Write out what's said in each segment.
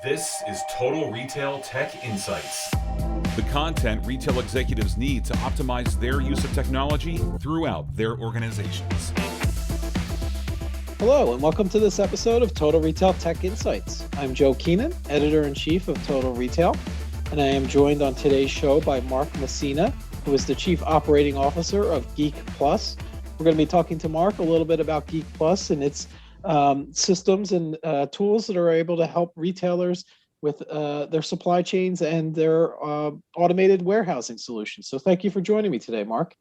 This is Total Retail Tech Insights. The content retail executives need to optimize their use of technology throughout their organizations. Hello, and welcome to this episode of Total Retail Tech Insights. I'm Joe Keenan, Editor-in-Chief of Total Retail, and I am joined on today's show by Mark Messina, who is the Chief Operating Officer of Geek Plus. We're going to be talking to Mark a little bit about Geek Plus and its systems and tools that are able to help retailers with their supply chains and their automated warehousing solutions. So thank you for joining me today, Mark.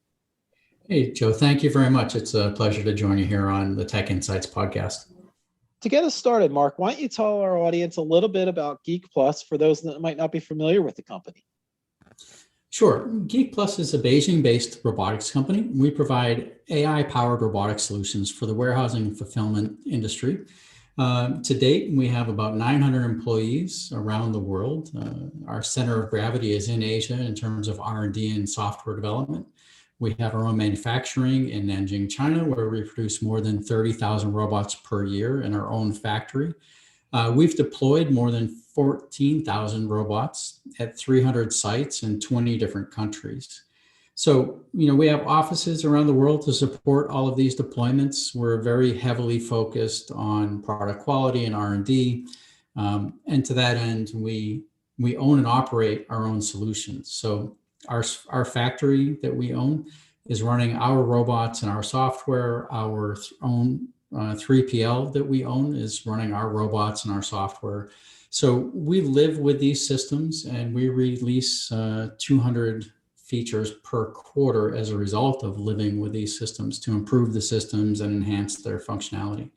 Hey, Joe, thank you very much. It's a pleasure to join you here on the Tech Insights podcast. To get us started, Mark, why don't you tell our audience a little bit about Geek Plus for those that might not be familiar with the company? Sure. Geek Plus is a Beijing-based robotics company. We provide AI-powered robotic solutions for the warehousing and fulfillment industry. To date, we have about 900 employees around the world. Our center of gravity is in Asia in terms of R&D and software development. We have our own manufacturing in Nanjing, China, where we produce more than 30,000 robots per year in our own factory. We've deployed more than 14,000 robots at 300 sites in 20 different countries. So, we have offices around the world to support all of these deployments. We're very heavily focused on product quality and R&D. And to that end, we own and operate our own solutions. So our factory that we own is running our robots and our software. Our own 3PL that we own is running our robots and our software. So we live with these systems, and we release 200 features per quarter as a result of living with these systems to improve the systems and enhance their functionality.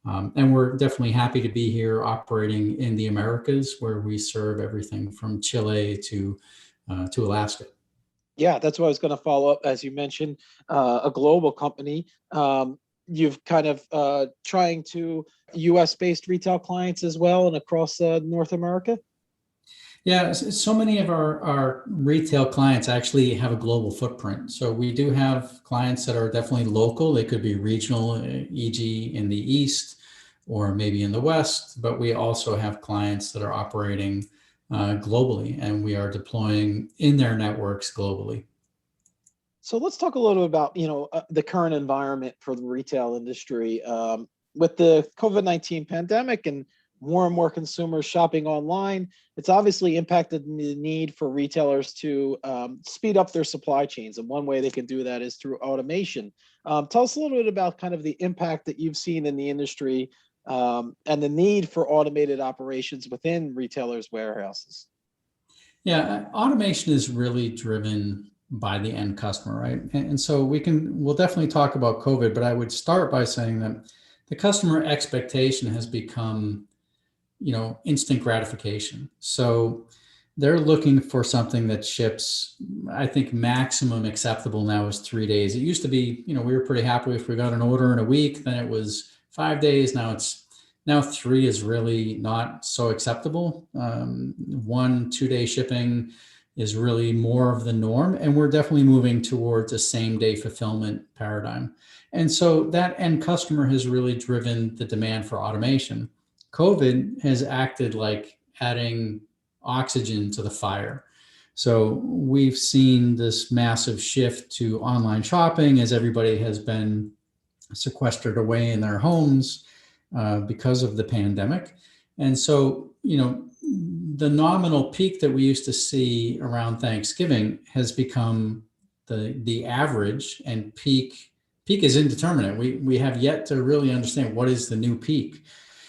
And we're definitely happy to be here operating in the Americas, where we serve everything from Chile to Alaska. Yeah, that's what I was going to follow up. As you mentioned, a global company. You've kind of trying to US-based retail clients as well and across North America? Yeah, so many of our retail clients actually have a global footprint. So we do have clients that are definitely local. They could be regional, e.g. in the East or maybe in the West, but we also have clients that are operating globally, and we are deploying in their networks globally. So let's talk a little bit about, the current environment for the retail industry. With the COVID-19 pandemic and more consumers shopping online, it's obviously impacted the need for retailers to speed up their supply chains. And one way they can do that is through automation. Tell us a little bit about kind of the impact that you've seen in the industry and the need for automated operations within retailers' warehouses. Yeah, automation is really driven by the end customer, right? And so we'll definitely talk about COVID, but I would start by saying that the customer expectation has become, instant gratification. So they're looking for something that ships. I think maximum acceptable now is 3 days. It used to be, we were pretty happy if we got an order in a week, then it was 5 days. Now 3 is really not so acceptable. 1-2 day shipping is really more of the norm. And we're definitely moving towards a same day fulfillment paradigm. And so that end customer has really driven the demand for automation. COVID has acted like adding oxygen to the fire. So we've seen this massive shift to online shopping as everybody has been sequestered away in their homes because of the pandemic. And so, the nominal peak that we used to see around Thanksgiving has become the average, and peak is indeterminate. We have yet to really understand what is the new peak.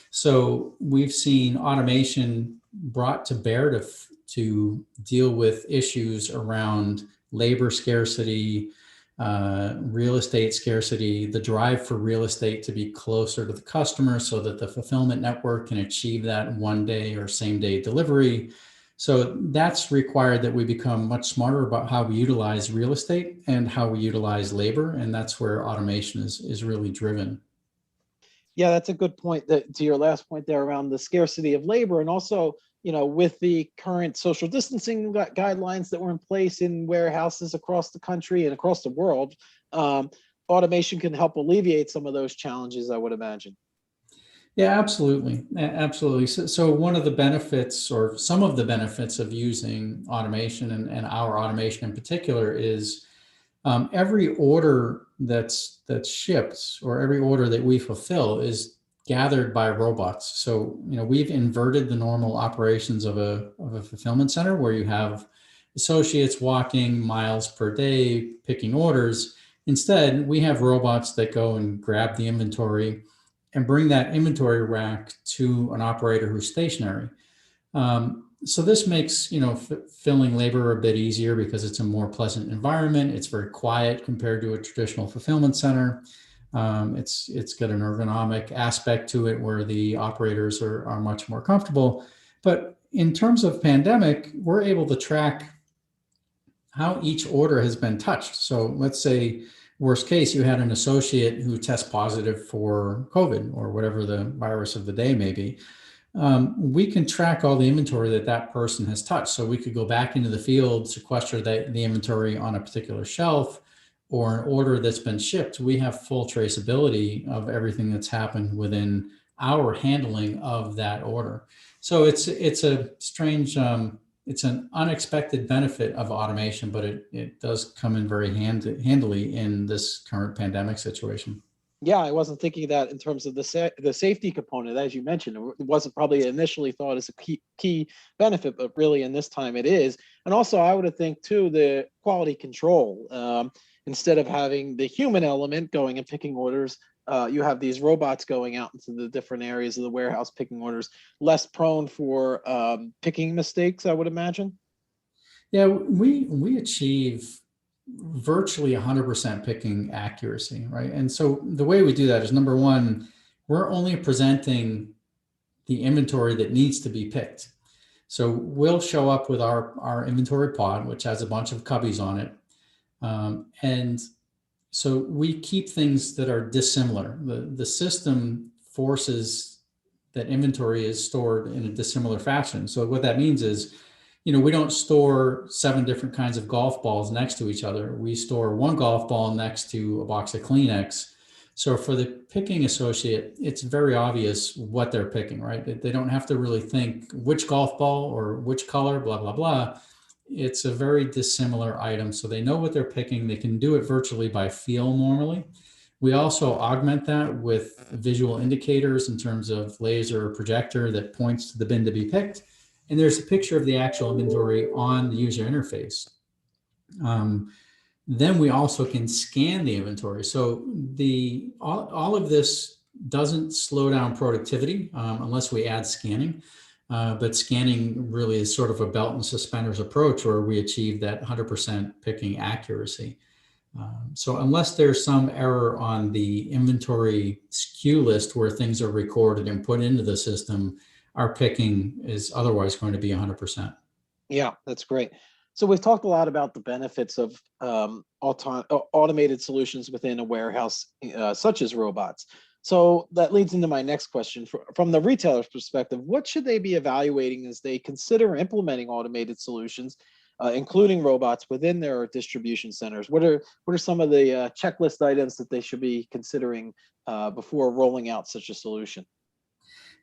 So we've seen automation brought to bear to deal with issues around labor scarcity, real estate scarcity, the drive for real estate to be closer to the customer so that the fulfillment network can achieve that 1 day or same day delivery. So that's required that we become much smarter about how we utilize real estate and how we utilize labor. And that's where automation is really driven. Yeah, that's a good point. To your last point there around the scarcity of labor, and also, with the current social distancing guidelines that were in place in warehouses across the country and across the world, automation can help alleviate some of those challenges, I would imagine. Yeah, absolutely. Absolutely. So one of the benefits, or some of the benefits of using automation, and our automation in particular, is every order that's shipped, or every order that we fulfill, is gathered by robots. So, we've inverted the normal operations of a fulfillment center, where you have associates walking miles per day picking orders. Instead, we have robots that go and grab the inventory and bring that inventory rack to an operator who's stationary. So this makes, filling labor a bit easier, because it's a more pleasant environment. It's very quiet compared to a traditional fulfillment center. It's got an ergonomic aspect to it, where the operators are much more comfortable. But in terms of pandemic, we're able to track how each order has been touched. So let's say, worst case, you had an associate who tests positive for COVID, or whatever the virus of the day may be. We can track all the inventory that person has touched. So we could go back into the field, sequester the inventory on a particular shelf, or an order that's been shipped. We have full traceability of everything that's happened within our handling of that order. So it's a strange, it's an unexpected benefit of automation, but it does come in very handily in this current pandemic situation. Yeah, I wasn't thinking that in terms of the safety component, as you mentioned. It wasn't probably initially thought as a key benefit, but really in this time it is. And also, I would have think too, the quality control. Instead of having the human element going and picking orders, you have these robots going out into the different areas of the warehouse picking orders, less prone for picking mistakes, I would imagine. Yeah, we achieve virtually 100% picking accuracy, right? And so the way we do that is, number one, we're only presenting the inventory that needs to be picked. So we'll show up with our inventory pod, which has a bunch of cubbies on it. And so we keep things that are dissimilar. The system forces that inventory is stored in a dissimilar fashion. So what that means is, we don't store 7 different kinds of golf balls next to each other. We store one golf ball next to a box of Kleenex. So for the picking associate, it's very obvious what they're picking, right? They don't have to really think which golf ball or which color, blah, blah, blah. It's a very dissimilar item. So they know what they're picking. They can do it virtually by feel normally. We also augment that with visual indicators in terms of laser or projector that points to the bin to be picked. And there's a picture of the actual inventory on the user interface. Then we also can scan the inventory. So all of this doesn't slow down productivity unless we add scanning. But scanning really is sort of a belt and suspenders approach, where we achieve that 100% picking accuracy. So unless there's some error on the inventory SKU list where things are recorded and put into the system, our picking is otherwise going to be 100%. Yeah, that's great. So we've talked a lot about the benefits of automated solutions within a warehouse, such as robots. So that leads into my next question. From the retailer's perspective, what should they be evaluating as they consider implementing automated solutions, including robots, within their distribution centers? What are some of the checklist items that they should be considering before rolling out such a solution?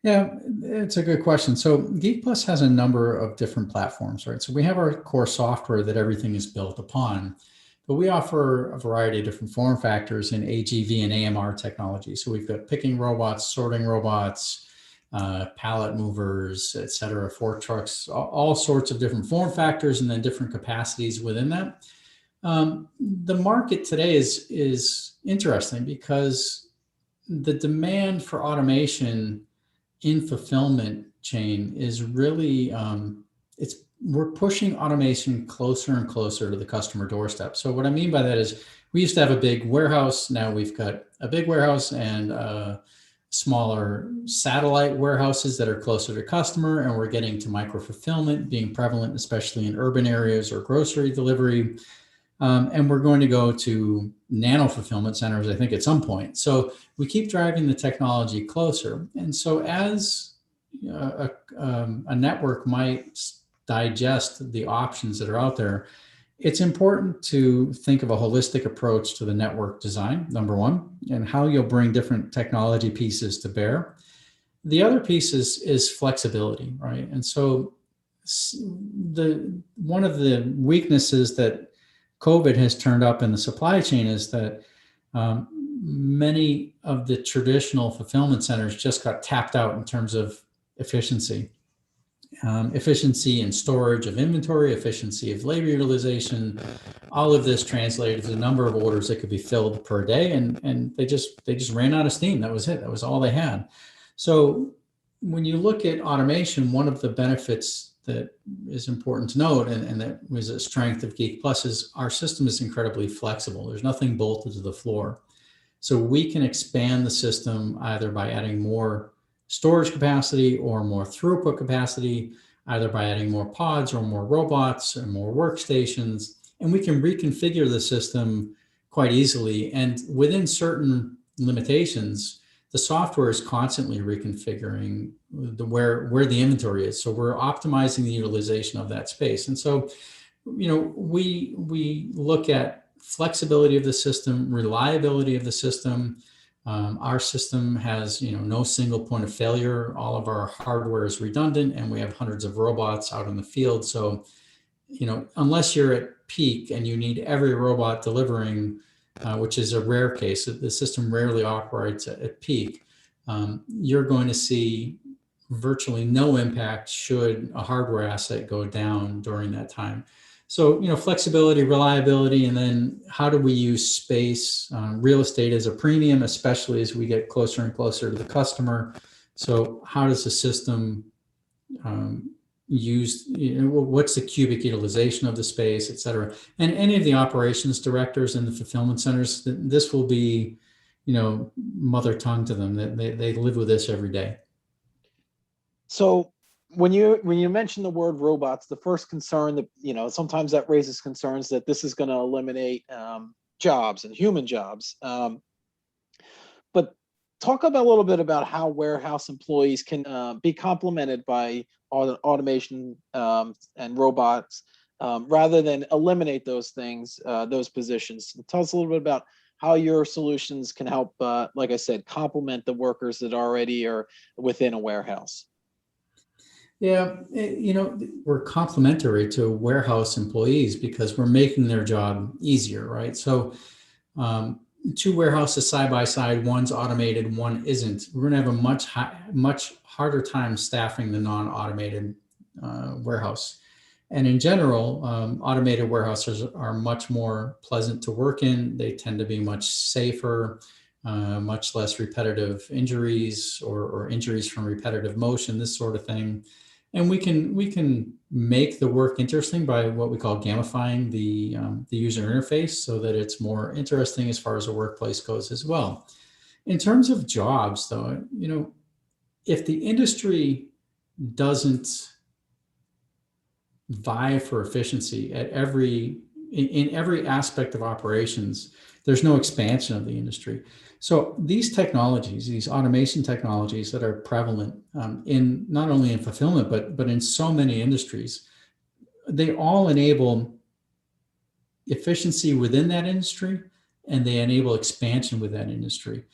Yeah, it's a good question. So Geek Plus has a number of different platforms, right? So we have our core software that everything is built upon, but we offer a variety of different form factors in AGV and AMR technology. So we've got picking robots, sorting robots, pallet movers, et cetera, fork trucks, all sorts of different form factors, and then different capacities within that. The market today is interesting, because the demand for automation in fulfillment chain is really, we're pushing automation closer and closer to the customer doorstep. So what I mean by that is, we used to have a big warehouse. Now we've got a big warehouse and smaller satellite warehouses that are closer to customer, and we're getting to micro fulfillment being prevalent, especially in urban areas or grocery delivery. And we're going to go to nano fulfillment centers, I think, at some point. So we keep driving the technology closer. And so as a network might digest the options that are out there, it's important to think of a holistic approach to the network design, number one, and how you'll bring different technology pieces to bear. The other piece is flexibility, right? And so one of the weaknesses that COVID has turned up in the supply chain is that many of the traditional fulfillment centers just got tapped out in terms of efficiency. Efficiency in storage of inventory, efficiency of labor utilization, all of this translated to the number of orders that could be filled per day, and they just ran out of steam. That was it. That was all they had. So when you look at automation, one of the benefits that is important to note, and that was a strength of Geek Plus, is our system is incredibly flexible. There's nothing bolted to the floor. So we can expand the system either by adding more storage capacity or more throughput capacity, either by adding more pods or more robots or more workstations. And we can reconfigure the system quite easily. And within certain limitations, the software is constantly reconfiguring where the inventory is. So we're optimizing the utilization of that space. And so, we look at flexibility of the system, reliability of the system. Our system has, no single point of failure. All of our hardware is redundant, and we have hundreds of robots out in the field. So, unless you're at peak and you need every robot delivering, which is a rare case, the system rarely operates at peak, you're going to see virtually no impact should a hardware asset go down during that time. So, flexibility, reliability, and then how do we use space? Real estate is a premium, especially as we get closer and closer to the customer. So how does the system use, what's the cubic utilization of the space, et cetera? And any of the operations directors in the fulfillment centers, this will be, mother tongue to them. They live with this every day. So when you mention the word robots, the first concern that, sometimes that raises concerns that this is going to eliminate jobs and human jobs. But talk a little bit about how warehouse employees can be complemented by automation and robots rather than eliminate those things, those positions. Tell us a little bit about how your solutions can help, like I said, complement the workers that already are within a warehouse. Yeah, we're complementary to warehouse employees because we're making their job easier, right? So two warehouses side by side, one's automated, one isn't. We're going to have a much harder time staffing the non-automated warehouse. And in general, automated warehouses are much more pleasant to work in. They tend to be much safer, much less repetitive injuries or injuries from repetitive motion, this sort of thing. And we can make the work interesting by what we call gamifying the user interface so that it's more interesting as far as the workplace goes as well. In terms of jobs, though, if the industry doesn't vie for efficiency in every aspect of operations, there's no expansion of the industry. So these technologies, these automation technologies that are prevalent in not only in fulfillment, but in so many industries, they all enable efficiency within that industry, and they enable expansion with that industry.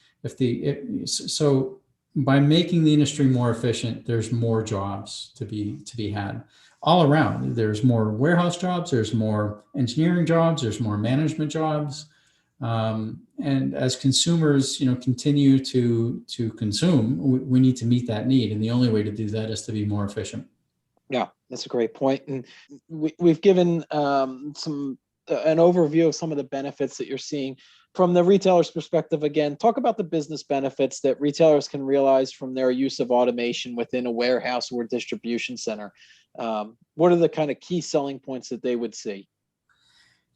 So by making the industry more efficient, there's more jobs to be had all around. There's more warehouse jobs, there's more engineering jobs, there's more management jobs. And as consumers, continue to consume, we need to meet that need. And the only way to do that is to be more efficient. Yeah, that's a great point. And we've given an overview of some of the benefits that you're seeing from the retailer's perspective. Again, talk about the business benefits that retailers can realize from their use of automation within a warehouse or distribution center. What are the kind of key selling points that they would see?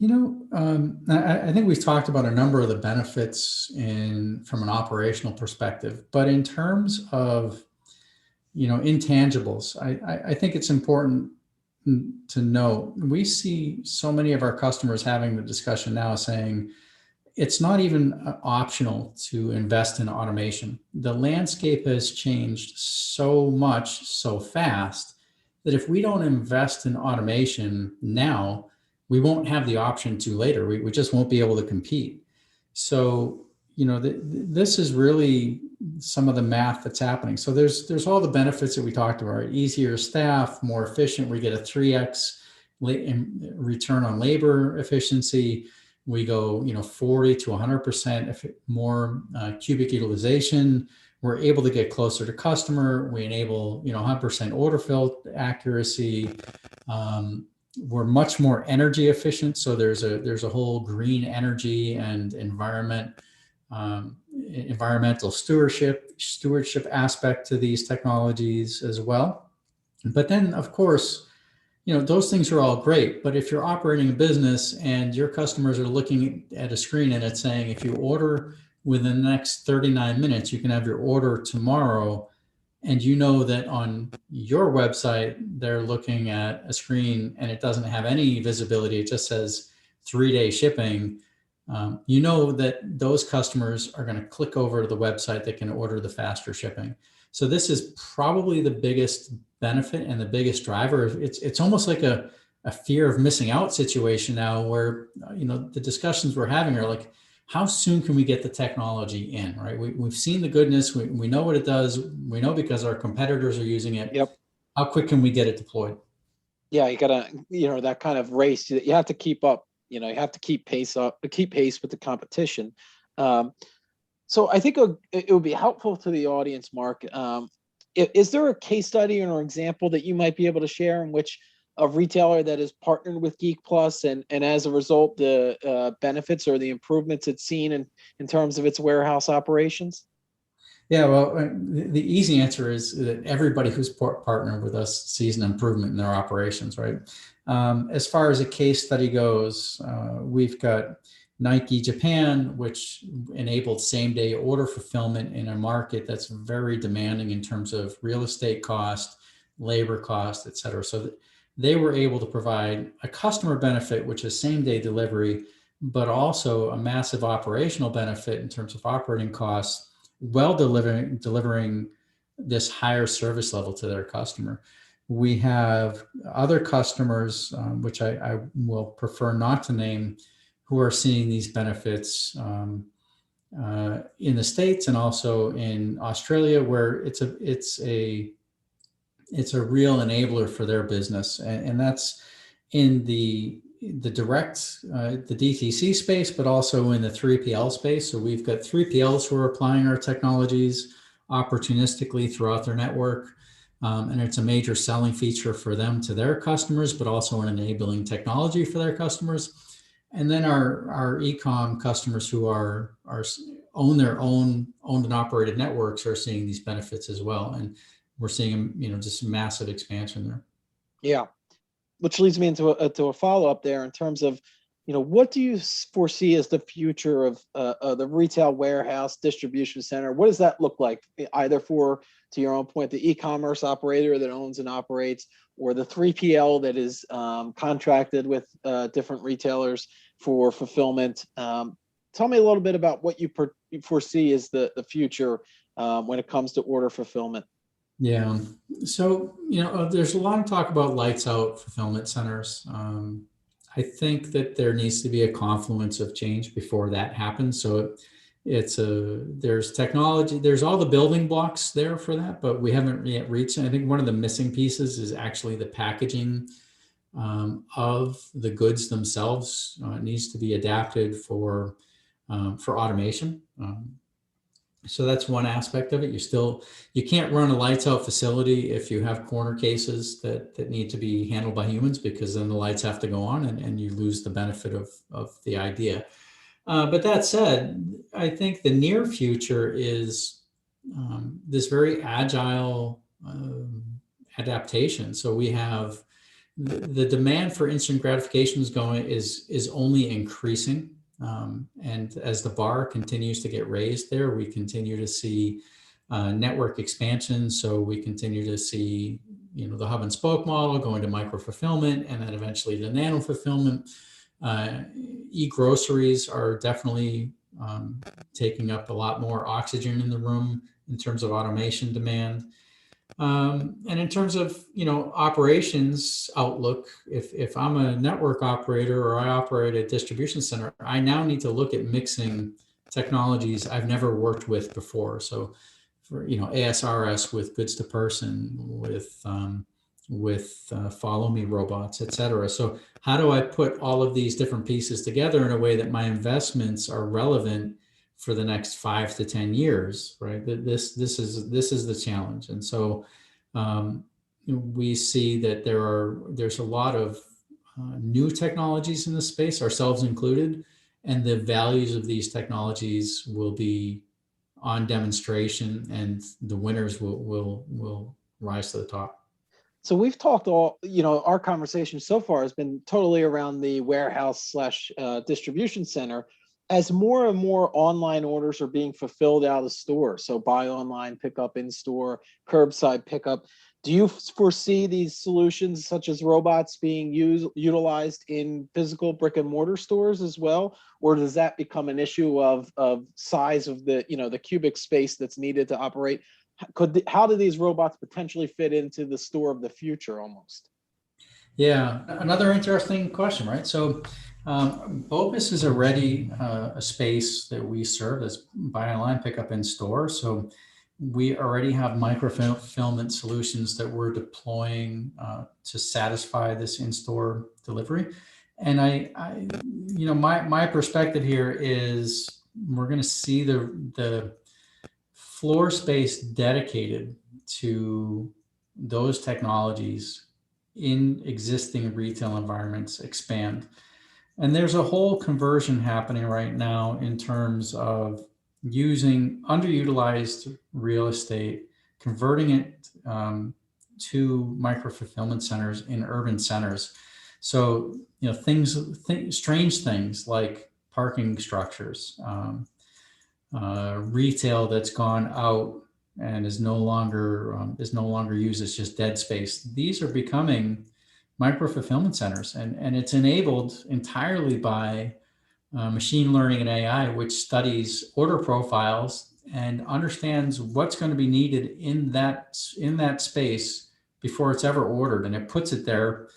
I think we've talked about a number of the benefits from an operational perspective, but in terms of, intangibles, I think it's important to note, we see so many of our customers having the discussion now saying it's not even optional to invest in automation. The landscape has changed so much, so fast, that if we don't invest in automation now, we won't have the option to later. We just won't be able to compete. So, this is really some of the math that's happening. So there's all the benefits that we talked about, right? Easier staff, more efficient. We get a 3x return on labor efficiency. We go, 40 to 100% more cubic utilization. We're able to get closer to customer. We enable, 100% order fill accuracy. We're much more energy efficient. So there's a whole green energy and environmental stewardship aspect to these technologies as well. But then, of course, those things are all great. But if you're operating a business and your customers are looking at a screen and it's saying, if you order within the next 39 minutes, you can have your order tomorrow. And that on your website, they're looking at a screen and it doesn't have any visibility. It just says 3-day shipping. That those customers are going to click over to the website that can order the faster shipping. So this is probably the biggest benefit and the biggest driver. It's almost like a fear of missing out situation now where, the discussions we're having are like, how soon can we get the technology in, right? We've seen the goodness. We know what it does. We know because our competitors are using it. Yep. How quick can we get it deployed? Yeah, you gotta, that kind of race. You have to keep up. You have to keep pace with the competition. So I think it would be helpful to the audience, Mark. Is there a case study or an example that you might be able to share in which a retailer that has partnered with Geek Plus and as a result, the benefits or the improvements it's seen in terms of its warehouse operations? Yeah, well, the easy answer is that everybody who's partnered with us sees an improvement in their operations, right? As far as a case study goes, we've got Nike Japan, which enabled same-day order fulfillment in a market that's very demanding in terms of real estate cost, labor cost, et cetera. So they were able to provide a customer benefit, which is same-day delivery, but also a massive operational benefit in terms of operating costs, while delivering this higher service level to their customer. We have other customers, which I will prefer not to name, who are seeing these benefits in the States and also in Australia, where it's a real enabler for their business, and that's in the direct, the DTC space, but also in the 3PL space. So we've got 3PLs who are applying our technologies opportunistically throughout their network. And it's a major selling feature for them to their customers, but also an enabling technology for their customers. And then our e-com customers who own their owned and operated networks are seeing these benefits as well. And we're seeing, just massive expansion there. Yeah. Which leads me into a follow-up there in terms of, what do you foresee as the future of the retail warehouse distribution center? What does that look like, either to your own point, the e-commerce operator that owns and operates, or the 3PL that is contracted with different retailers for fulfillment? Tell me a little bit about what you foresee as the future when it comes to order fulfillment. Yeah. So, there's a lot of talk about lights out fulfillment centers. I think that there needs to be a confluence of change before that happens. So there's technology, there's all the building blocks there for that, but we haven't yet reached it. I think one of the missing pieces is actually the packaging of the goods themselves needs to be adapted for automation. So that's one aspect of it. You can't run a lights out facility if you have corner cases that need to be handled by humans, because then the lights have to go on and you lose the benefit of the idea. But that said, I think the near future is this very agile adaptation. So we have the demand for instant gratification is only increasing. And as the bar continues to get raised there, we continue to see network expansion. So we continue to see, the hub and spoke model going to micro fulfillment, and then eventually to nano fulfillment. E-groceries are definitely taking up a lot more oxygen in the room in terms of automation demand. And in terms of, operations outlook, if I'm a network operator or I operate a distribution center, I now need to look at mixing technologies I've never worked with before. So, for ASRS with goods to person, with follow me robots, et cetera. So how do I put all of these different pieces together in a way that my investments are relevant for the next 5 to 10 years, right? This is the challenge. And so we see that there's a lot of new technologies in the space, ourselves included, and the values of these technologies will be on demonstration, and the winners will rise to the top. So we've talked our conversation so far has been totally around the warehouse slash distribution center, as more and more online orders are being fulfilled out of store. So buy online, pick up in store, curbside pickup. Do you foresee these solutions such as robots being utilized in physical brick and mortar stores as well? Or does that become an issue of size of the cubic space that's needed to operate? How do these robots potentially fit into the store of the future almost? Yeah, another interesting question, right? So BOPIS is already a space that we serve that's buy online, pick up in store. So we already have microfilament solutions that we're deploying to satisfy this in-store delivery. And my perspective here is we're going to see the floor space dedicated to those technologies in existing retail environments expand. And there's a whole conversion happening right now in terms of using underutilized real estate, converting it to micro fulfillment centers in urban centers. So, strange things like parking structures, retail that's gone out and is no longer used as just dead space. These are becoming micro fulfillment centers, and it's enabled entirely by machine learning and AI, which studies order profiles and understands what's going to be needed in that space before it's ever ordered, and it puts it there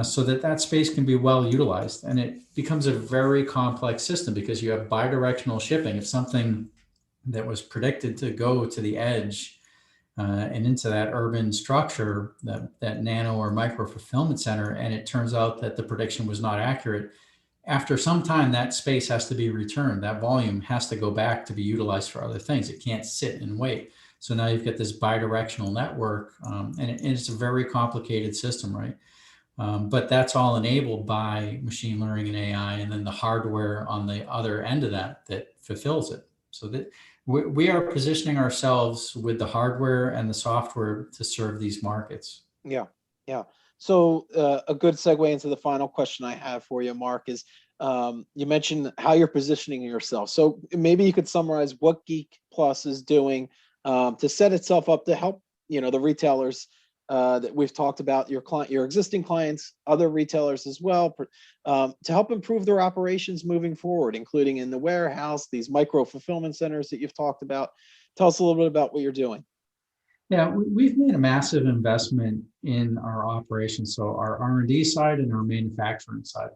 so that space can be well utilized. And it becomes a very complex system because you have bidirectional shipping. If something that was predicted to go to the edge and into that urban structure, that nano or micro fulfillment center, and it turns out that the prediction was not accurate, after some time, that space has to be returned. That volume has to go back to be utilized for other things. It can't sit and wait. So now you've got this bidirectional network, and it's a very complicated system, right? But that's all enabled by machine learning and AI, and then the hardware on the other end of that fulfills it. So that we are positioning ourselves with the hardware and the software to serve these markets. Yeah. So a good segue into the final question I have for you, Mark, is you mentioned how you're positioning yourself. So maybe you could summarize what Geek Plus is doing to set itself up to help the retailers that we've talked about, your existing clients, other retailers as well, to help improve their operations moving forward, including in the warehouse, these micro fulfillment centers that you've talked about. Tell us a little bit about what you're doing. Yeah, we've made a massive investment in our operations, so our R&D side and our manufacturing side.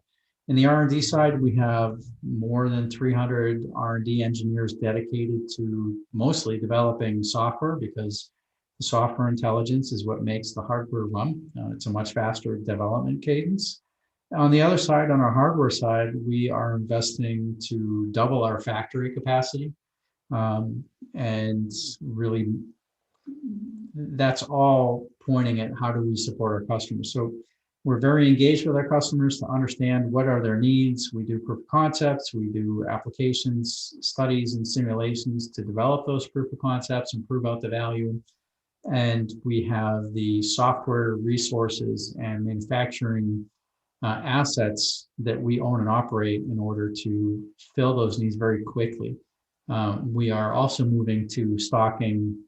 In the R&D side, we have more than 300 R&D engineers dedicated to mostly developing software, because the software intelligence is what makes the hardware run. It's a much faster development cadence. On the other side, on our hardware side, we are investing to double our factory capacity, and really that's all pointing at how do we support our customers. So we're very engaged with our customers to understand what are their needs. We do proof of concepts, we do applications, studies, and simulations to develop those proof of concepts and prove out the value. And we have the software resources and manufacturing assets that we own and operate in order to fill those needs very quickly. We are also moving to stocking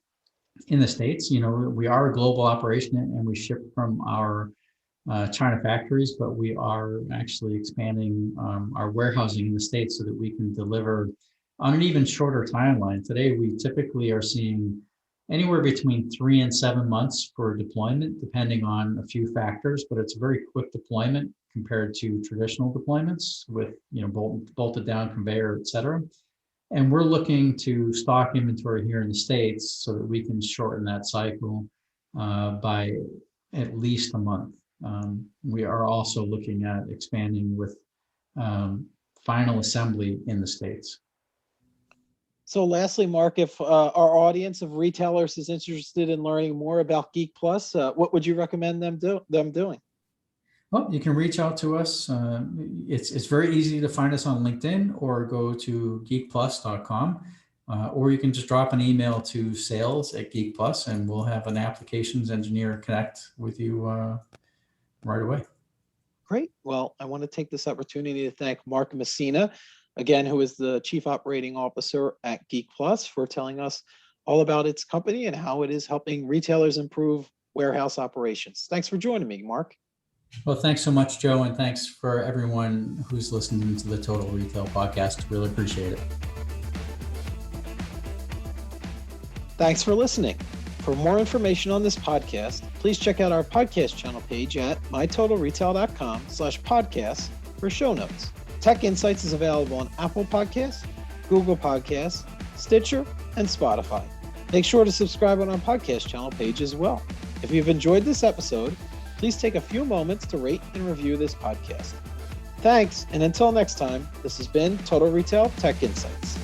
in the States. We are a global operation and we ship from our China factories, but we are actually expanding our warehousing in the States so that we can deliver on an even shorter timeline. Today, we typically are seeing anywhere between 3 and 7 months for deployment, depending on a few factors, but it's a very quick deployment compared to traditional deployments with bolted down conveyor, et cetera. And we're looking to stock inventory here in the States so that we can shorten that cycle by at least a month. We are also looking at expanding with final assembly in the States. So lastly, Mark, if our audience of retailers is interested in learning more about Geek Plus, what would you recommend them doing? Well, you can reach out to us. It's very easy to find us on LinkedIn or go to geekplus.com, or you can just drop an email to sales@geekplus, and we'll have an applications engineer connect with you right away. Great. Well, I want to take this opportunity to thank Mark Messina, again, who is the Chief Operating Officer at Geek Plus, for telling us all about its company and how it is helping retailers improve warehouse operations. Thanks for joining me, Mark. Well, thanks so much, Joe, and thanks for everyone who's listening to the Total Retail Podcast. Really appreciate it. Thanks for listening. For more information on this podcast, please check out our podcast channel page at mytotalretail.com/podcasts for show notes. Tech Insights is available on Apple Podcasts, Google Podcasts, Stitcher, and Spotify. Make sure to subscribe on our podcast channel page as well. If you've enjoyed this episode, please take a few moments to rate and review this podcast. Thanks, and until next time, this has been Total Retail Tech Insights.